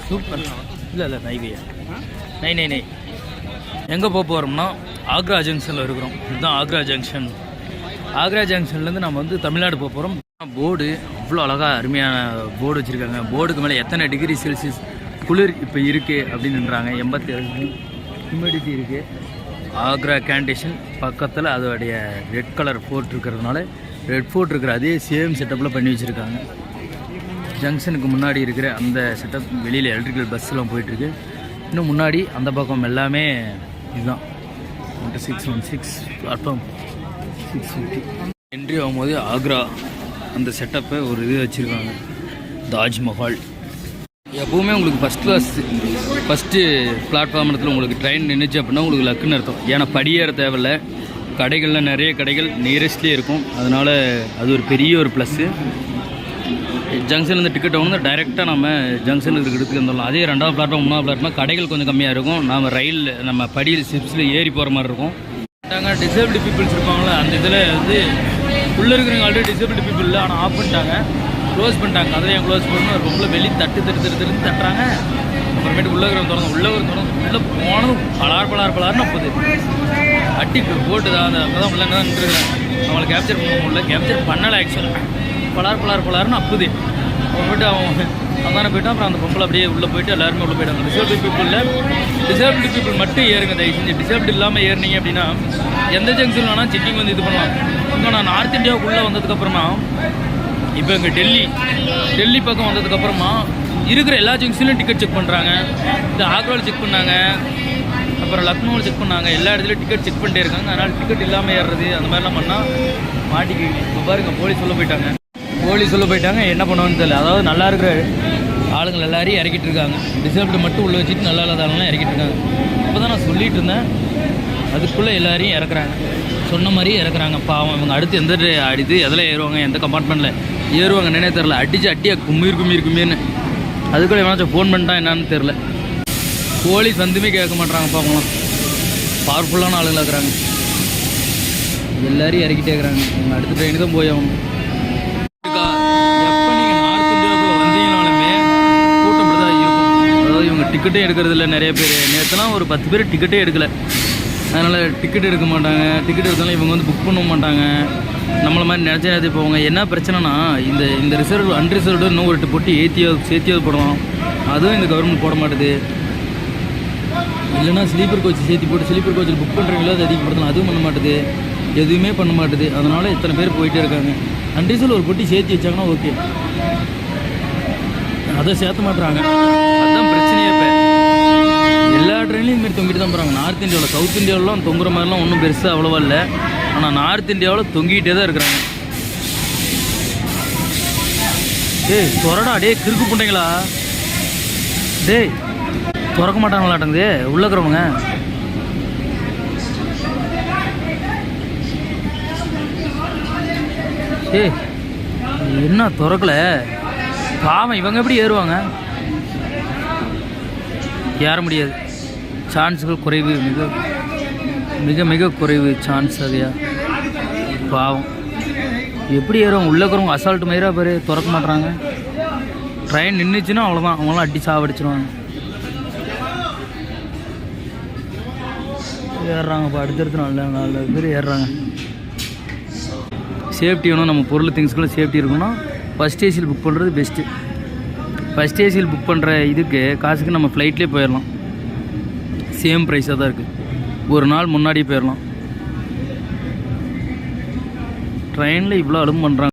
Super. இல்லை நைவே நை எங்கே போக போகிறோம்னா ஆக்ரா ஜங்ஷனில் இருக்கிறோம். இதுதான் ஆக்ரா ஜங்ஷன். ஆக்ரா ஜங்ஷன்லேருந்து நம்ம வந்து தமிழ்நாடு போக போகிறோம். போர்டு அவ்வளோ அழகாக அருமையான போர்டு வச்சுருக்காங்க. போர்டுக்கு மேலே எத்தனை டிகிரி செல்சியஸ் குளிர் இப்போ இருக்குது அப்படின்னுறாங்க. 87 ஹியூமிடிட்டி இருக்குது. ஆக்ரா கேண்டேஷன் பக்கத்தில் அதோடைய ரெட் கலர் ஃபோர்ட் இருக்கிறதுனால ரெட் ஃபோர்ட் இருக்கிற அதே சேம் செட்டப்பில் பண்ணி வச்சுருக்காங்க. ஜங்ஷனுக்கு முன்னாடி இருக்கிற அந்த செட்டப் வெளியில் எலக்ட்ரிக்கல் பஸ்ஸெலாம் போயிட்டுருக்கு. இன்னும் முன்னாடி அந்த பக்கம் எல்லாமே இதுதான் 616 பிளாட்ஃபார்ம் 650. என்ட்ரி ஆகும்போது ஆக்ரா அந்த செட்டப்பை ஒரு இது வச்சுருக்காங்க. தாஜ்மஹால். எப்போவுமே உங்களுக்கு ஃபஸ்ட் கிளாஸ் ஃபஸ்ட்டு பிளாட்ஃபார்ம் இடத்துல உங்களுக்கு ட்ரெயின் நின்றுச்சு அப்படின்னா உங்களுக்கு லக்குன்னு அர்த்தம். ஏன்னா படியேற தேவையில்ல. கடைகளில் நிறைய கடைகள் நியரஸ்ட்லேயே இருக்கும். அதனால் அது ஒரு பெரிய ஒரு ப்ளஸ்ஸு. ஜங்ஷன்லேருந்து டிக்கெட் வாங்கினா டைரெக்டாக நம்ம ஜங்ஷனுக்கு இருக்கிறதுக்கு வந்துடலாம். அதே 2வது பிளாட்ஃபார்ம் 3வது பிளாட்ஃபார்ம் கடைகள் கொஞ்சம் கம்மியாக இருக்கும். நம்ம ரயில் நம்ம படியில் ஸ்டெப்ஸில் ஏறி போகிற மாதிரி இருக்கும். டிசேபிள் பீப்புள்ஸ் இருப்பாங்களே அந்த இதில் வந்து உள்ளே இருக்கிறவங்க ஆல்ரெடி டிசேபிள் பீப்புள் இல்லை, ஆனால் ஆஃப் பண்ணிட்டாங்க, க்ளோஸ் பண்ணிட்டாங்க. கதையை க்ளோஸ் பண்ணணும். ஒரு பொம்பளை வெளியே தட்டு தட்டுறாங்க. அப்புறமேட்டு உள்ளே உள்ளே போனதும் பலார்னு போகுது. அட்டி போட்டு தான் அங்கே தான் உள்ளே தான் நின்றுருக்குறாங்க. அவங்களை கேப்சர் பண்ண முடியல. கேப்சர் பண்ணலை ஆக்சுவலாக. பலார்னு அப்புது. அப்புறமேட்டு அவன் போயிட்டான். அப்புறம் அந்த பொம்பளை அப்படியே உள்ளே போயிட்டு எல்லாருமே உள்ளே போயிட்டாங்க. டிசேபிள் பீப்புள் மட்டும் ஏறுங்க தயவு செஞ்சு. டிசேபிள் இல்லாமல் ஏறினீங்க அப்படின்னா எந்த ஜங்ஷன் வேணால் செக்கிங் வந்து இது பண்ணலாம். இப்போ நான் நார்த் இந்தியாவுக்குள்ளே வந்ததுக்கப்புறமா இப்போ இங்கே டெல்லி பக்கம் வந்ததுக்கப்புறமா இருக்கிற எல்லா ஜங்ஷன்லையும் டிக்கெட் செக் பண்ணுறாங்க. இந்த ஆக்ராவில் செக் பண்ணாங்க, அப்புறம் லக்னோவில் செக் பண்ணாங்க. எல்லா இடத்துலையும் டிக்கெட் செக் பண்ணிட்டே இருக்காங்க. அதனால் டிக்கெட் இல்லாமல் ஏறுறது அந்த மாதிரிலாம் பண்ணால் மாட்டிக்கு. இப்போ பாருங்க போலீஸ் சொல்ல போயிட்டாங்க. என்ன பண்ணுவான்னு தெரியல. அதாவது நல்லா இருக்கிற ஆளுங்கள் எல்லாரையும் இறக்கிட்டு இருக்காங்க. டிசேபிள் மட்டும் உள்ளே வச்சுட்டு நல்லா இல்லாத ஆளுங்களாம் இறக்கிட்டு இருக்காங்க. இப்போ தான் நான் சொல்லிகிட்டு இருந்தேன். அதுக்குள்ளே எல்லாரையும் இறக்குறாங்க. சொன்ன மாதிரியே இறக்குறாங்க. பாவம் இவங்க அடுத்து எந்த அடித்து எதில் ஏறுவாங்க, எந்த கம்பார்ட்மெண்ட்டில் ஏறுவாங்க என்னன்னே தெரில. அடியாக கும்மிருக்குமேன்னு அதுக்குள்ளே எவனாச்சும் ஃபோன் பண்ணிட்டான் என்னான்னு தெரில. போலீஸ் வந்துமே கேட்க மாட்டாங்க. பாவங்களாம் பவர்ஃபுல்லான ஆளுங்களாக இருக்கிறாங்க. எல்லாரையும் இறக்கிட்டே இருக்கிறாங்க. இவங்க அடுத்த ட்ரெயின் தான் போய் ஆகணும். எப்போ நீங்கள் நார்த் இந்தியாவுக்குள்ளே வந்தீங்கனாலுமே கூட்டம் இப்படி தான் இருக்கும். அதாவது இவங்க டிக்கெட்டே எடுக்கிறது இல்லை. நிறைய பேர் நேற்றுலாம் ஒரு 10 பேர் டிக்கெட்டே எடுக்கலை. அதனால் டிக்கெட் எடுக்க மாட்டாங்க. டிக்கெட் எடுத்தாலும் இவங்க வந்து புக் பண்ண மாட்டாங்க. நம்மளை மாதிரி நினச்ச நேரத்துக்கு போவாங்க. என்ன பிரச்சனைனா இந்த ரிசர்வ் அன்ரிசர்வ்டு இன்னும் ஒரு போட்டு சேர்த்தியாவது போடலாம். அதுவும் இந்த கவர்மெண்ட் போட மாட்டுது. இல்லைனா ஸ்லீப்பர் கோச் சேர்த்தி போட்டு ஸ்லீப்பர் கோச்சில் புக் பண்ணுறீங்களோ அது அதிகப்படுத்தலாம். அதுவும் பண்ண மாட்டுது. எதுவுமே பண்ண மாட்டுது. அதனால் இத்தனை பேர் போயிட்டே இருக்காங்க. அன்ரிசர்வ் ஒரு பொட்டி சேர்த்தி வச்சாங்கன்னா ஓகே. அதை சேர்த்த மாட்டுறாங்க. அதுதான் பிரச்சனையே. இப்போ எல்லா ட்ரெயின்லையும் இதுமாரி தொங்கிட்டு தான் போகிறாங்க. நார்த் இந்தியாவில் சவுத் இந்தியாவிலாம் தொங்குற மாதிரிலாம் ஒன்றும் பெருசாக அவ்வளோவா இல்லை. ஆனால் நார்த் இந்தியாவில் தொங்கிக்கிட்டே தான் இருக்கிறாங்க. டேய் துறடா. கிறுக்கு புண்டைங்களா. திறக்க மாட்டாங்களாட்டங்குது உள்ளே இருக்கிறவங்க. என்ன திறக்கல பாவம். இவங்க எப்படி ஏறுவாங்க? ஏற முடியாது. சான்ஸுகள் குறைவு. மிக குறைவு சான்ஸ். அதையா பாவம் எப்படி ஏறுவாங்க? உள்ளே இருக்கிறவங்க அசால்ட்டு மயிரா பேர் திறக்க மாட்டுறாங்க. ட்ரெயின் நின்றுச்சுன்னா அவ்வளோதான். அவங்களாம் அடி சாவடிச்சிருவாங்க. ஏறுறாங்க. இப்போ அடுத்தடுத்து நல்ல பேர் ஏறுறாங்க. சேஃப்டி வேணும். நம்ம பொருள் திங்ஸ்க்குலாம் சேஃப்டி இருக்குன்னா ஃபஸ்ட் ஏசியில் புக் பண்ணுறது பெஸ்ட்டு. ஃபஸ்ட் ஏசியில் புக் பண்ணுற இதுக்கு காசுக்கு நம்ம ஃப்ளைட்லேயே போயிடலாம். சேம் ப்ரைஸாக தான் இருக்குது. ஒரு நாள் முன்னாடியே போயிடலாம். ட்ரெயினில் இவ்வளோ அலும் பண்ணுறாங்க.